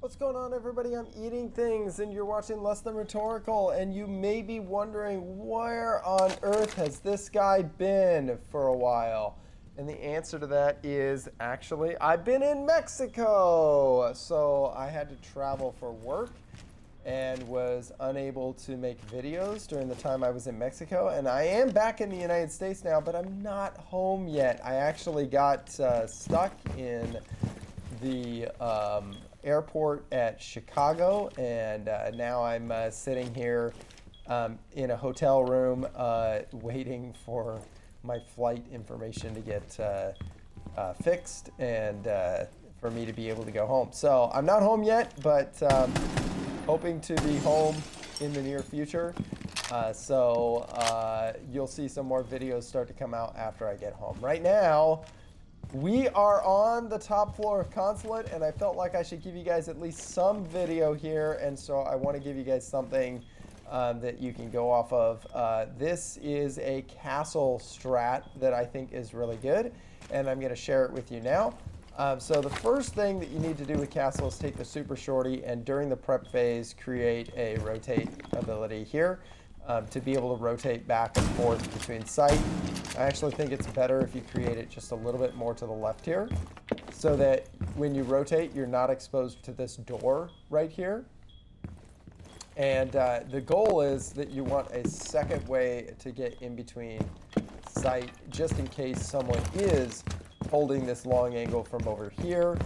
What's going on, everybody? I'm eating things and you're watching Less Than Rhetorical, and you may be wondering, where on earth has this guy been for a while? And the answer to that is, actually, I've been in Mexico. So I had to travel for work and was unable to make videos during the time I was in Mexico. And I am back in the United States now, but I'm not home yet. I actually got stuck in the airport at Chicago, and now I'm sitting here in a hotel room waiting for my flight information to get fixed and for me to be able to go home. So I'm not home yet, but hoping to be home in the near future. So you'll see some more videos start to come out after I get home. Right now, we are on the top floor of Consulate, and I felt like I should give you guys at least some video here, and so I want to give you guys something that you can go off of. This is a castle strat that I think is really good, and I'm going to share it with you now. So the first thing that you need to do with castle is take the super shorty, and during the prep phase, create a rotate ability here. To be able to rotate back and forth between sight. I actually think it's better if you create it just a little bit more to the left here, so that when you rotate, you're not exposed to this door right here. And the goal is that you want a second way to get in between sight, just in case someone is holding this long angle from over here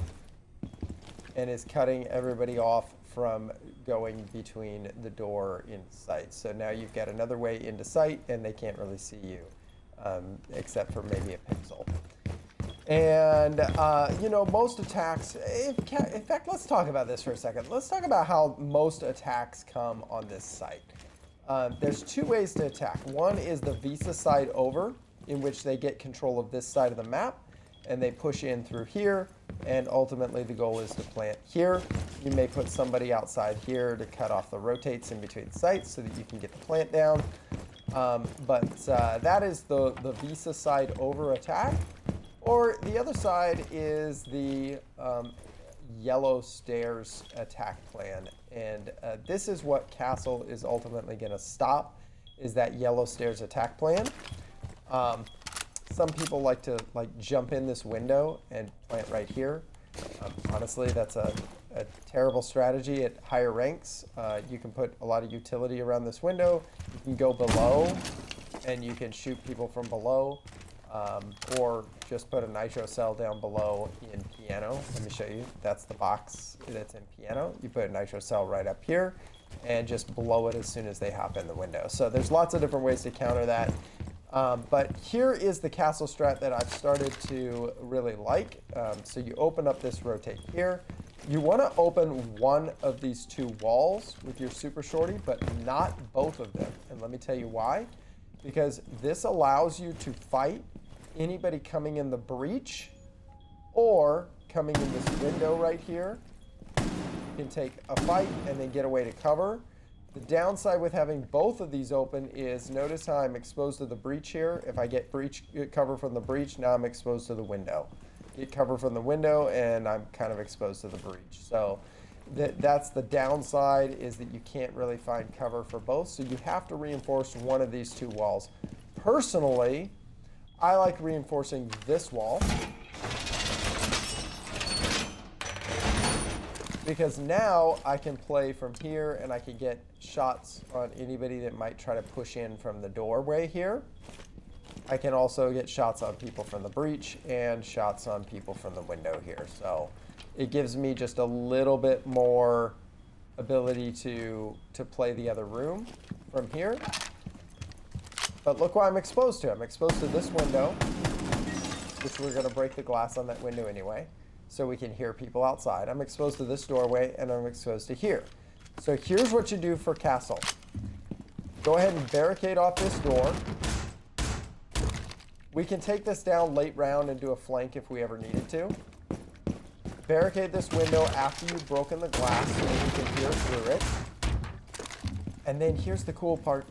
and is cutting everybody off from going between the door in sight. So now you've got another way into sight, and they can't really see you, except for maybe a pixel. And, you know, most attacks, in fact, let's talk about this for a second. Let's talk about how most attacks come on this site. There's two ways to attack. One is the Visa side over, in which they get control of this side of the map, and they push in through here, and ultimately the goal is to plant here. You may put somebody outside here to cut off the rotates in between sites so that you can get the plant down. But that is the Visa side over attack. Or the other side is the yellow stairs attack plan. And this is what Castle is ultimately going to stop, is that yellow stairs attack plan. Some people like to jump in this window and plant right here. Honestly, that's a terrible strategy at higher ranks. You can put a lot of utility around this window. You can go below and you can shoot people from below, or just put a nitro cell down below in piano. Let me show you. That's the box that's in piano. You put a nitro cell right up here and just blow it as soon as they hop in the window. So there's lots of different ways to counter that. But here is the castle strat that I've started to really like. So you open up this rotate here. You want to open one of these two walls with your super shorty, but not both of them. And let me tell you why. Because this allows you to fight anybody coming in the breach or coming in this window right here. You can take a fight and then get away to cover. The downside with having both of these open is, notice how I'm exposed to the breach here. If I get cover from the breach, now I'm exposed to the window. Get cover from the window, and I'm kind of exposed to the breach. So that's the downside, is that you can't really find cover for both. So you have to reinforce one of these two walls. Personally, I like reinforcing this wall, because now I can play from here and I can get shots on anybody that might try to push in from the doorway here. I can also get shots on people from the breach and shots on people from the window here. So it gives me just a little bit more ability to play the other room from here. But look what I'm exposed to. I'm exposed to this window, which we're going to break the glass on that window anyway, so we can hear people outside. I'm exposed to this doorway, and I'm exposed to here. So here's what you do for castle. Go ahead and barricade off this door. We can take this down late round and do a flank if we ever needed to. Barricade this window after you've broken the glass so that you can hear through it. And then here's the cool part.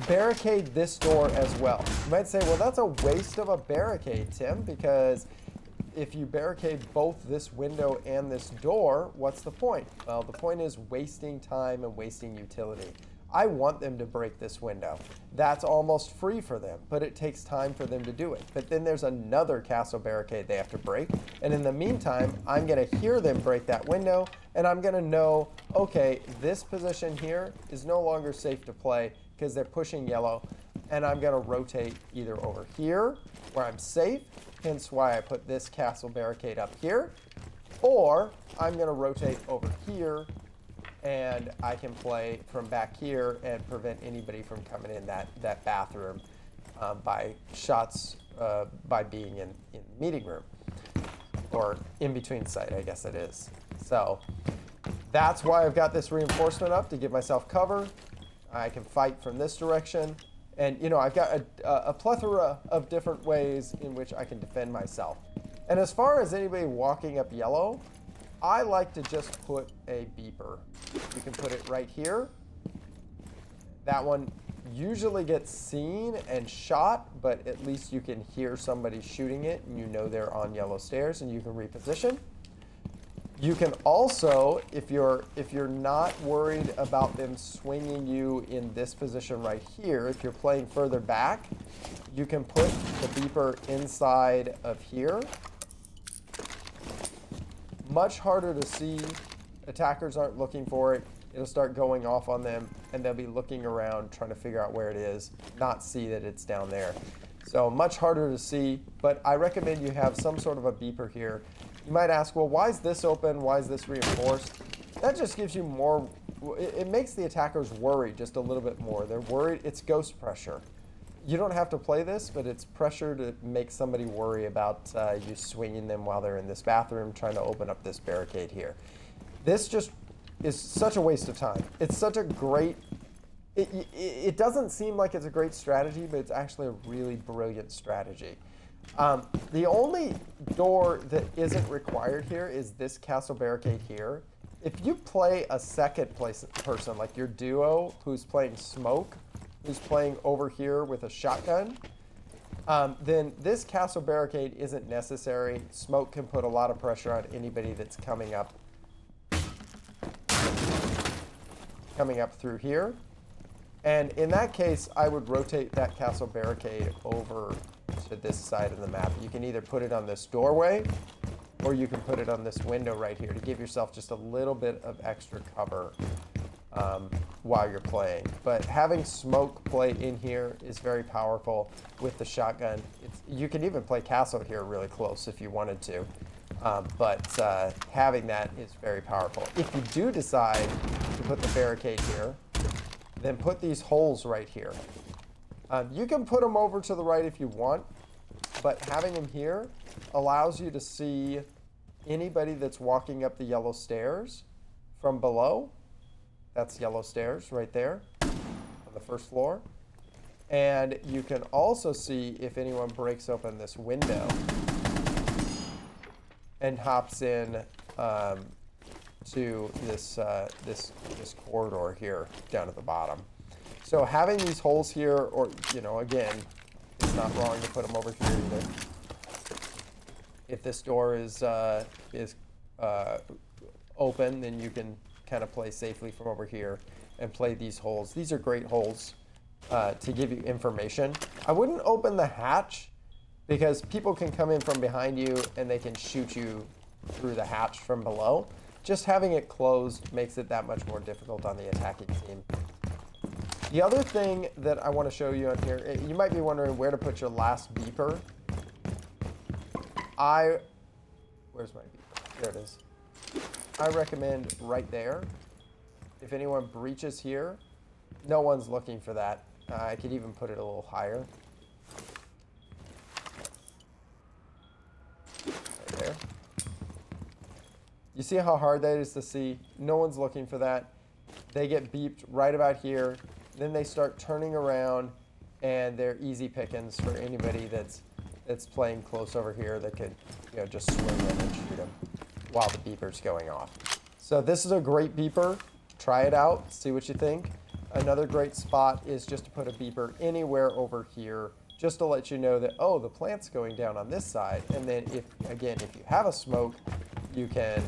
Barricade this door as well. You might say, well, that's a waste of a barricade, Tim, because if you barricade both this window and this door, what's the point? Well, the point is wasting time and wasting utility. I want them to break this window. That's almost free for them, but it takes time for them to do it. But then there's another castle barricade they have to break. And in the meantime, I'm gonna hear them break that window, and I'm gonna know, okay, this position here is no longer safe to play because they're pushing yellow, and I'm gonna rotate either over here where I'm safe, hence why I put this castle barricade up here, or I'm gonna rotate over here and I can play from back here and prevent anybody from coming in that bathroom by shots by being in the meeting room or in between site, I guess it is. So that's why I've got this reinforcement up to give myself cover. I can fight from this direction. And, you know, I've got a plethora of different ways in which I can defend myself. And as far as anybody walking up yellow, I like to just put a beeper. You can put it right here. That one usually gets seen and shot, but at least you can hear somebody shooting it and you know they're on yellow stairs and you can reposition. You can also, if you're not worried about them swinging you in this position right here, if you're playing further back, you can put the beeper inside of here. Much harder to see. Attackers aren't looking for it. It'll start going off on them, and they'll be looking around trying to figure out where it is, not see that it's down there. So much harder to see, but I recommend you have some sort of a beeper here. You might ask, well, why is this open? Why is this reinforced? That just gives you more, it makes the attackers worry just a little bit more. They're worried, it's ghost pressure. You don't have to play this, but it's pressure to make somebody worry about you swinging them while they're in this bathroom trying to open up this barricade here. This just is such a waste of time. It's such a great, it doesn't seem like it's a great strategy, but it's actually a really brilliant strategy. The only door that isn't required here is this castle barricade here. If you play a second person, like your duo who's playing smoke, who's playing over here with a shotgun, then this castle barricade isn't necessary. Smoke can put a lot of pressure on anybody that's coming up through here. And in that case, I would rotate that castle barricade over to this side of the map. You can either put it on this doorway, or you can put it on this window right here to give yourself just a little bit of extra cover while you're playing. But having smoke play in here is very powerful with the shotgun. You can even play castle here really close if you wanted to. But having that is very powerful. If you do decide to put the barricade here, then put these holes right here. You can put them over to the right if you want, but having them here allows you to see anybody that's walking up the yellow stairs from below. That's yellow stairs right there on the first floor. And you can also see if anyone breaks open this window and hops in to this corridor here down at the bottom. So having these holes here, or, you know, again, it's not wrong to put them over here either. If this door is open, then you can kind of play safely from over here and play these holes. These are great holes to give you information. I wouldn't open the hatch because people can come in from behind you and they can shoot you through the hatch from below. Just having it closed makes it that much more difficult on the attacking team. The other thing that I want to show you on here, you might be wondering where to put your last beeper. Where's my beeper? There it is. I recommend right there. If anyone breaches here, no one's looking for that. I could even put it a little higher. Right there. You see how hard that is to see? No one's looking for that. They get beeped right about here. Then they start turning around, and they're easy pickings for anybody that's playing close over here that could, you know, just swing in and shoot them while the beeper's going off. So this is a great beeper. Try it out, see what you think. Another great spot is just to put a beeper anywhere over here just to let you know that, oh, the plant's going down on this side. And then if you have a smoke, you can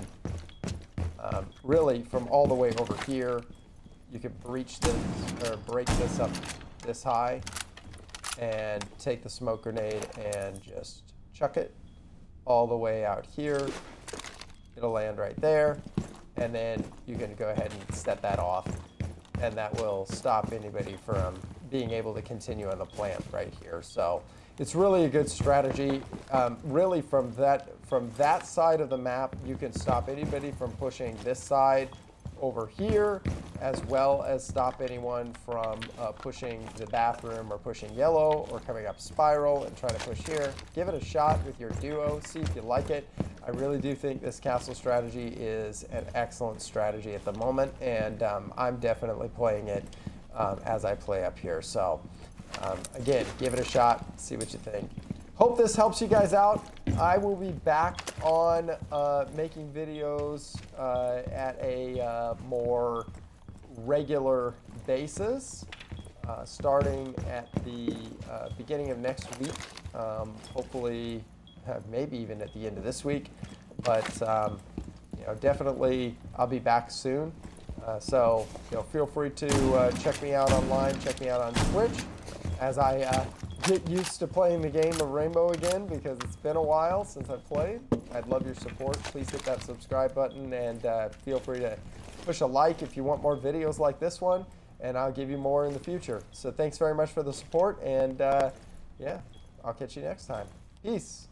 really from all the way over here, you can breach this or break this up this high and take the smoke grenade and just chuck it all the way out here. It'll land right there. And then you can go ahead and set that off, and that will stop anybody from being able to continue on the plant right here. So it's really a good strategy. Really from that side of the map, you can stop anybody from pushing this side over here, as well as stop anyone from pushing the bathroom or pushing yellow or coming up spiral and trying to push here. Give it a shot with your duo, see if you like it. I really do think this castle strategy is an excellent strategy at the moment, and I'm definitely playing it as I play up here. So again, give it a shot, see what you think. Hope this helps you guys out. I will be back on making videos at a more regular basis, starting at the beginning of next week. Hopefully, maybe even at the end of this week. But you know, definitely I'll be back soon. So you know, feel free to check me out online, check me out on Twitch as I get used to playing the game of Rainbow again, because it's been a while since I've played. I'd love your support. Please hit that subscribe button, and feel free to push a like if you want more videos like this one, and I'll give you more in the future. So thanks very much for the support, and yeah, I'll catch you next time. Peace.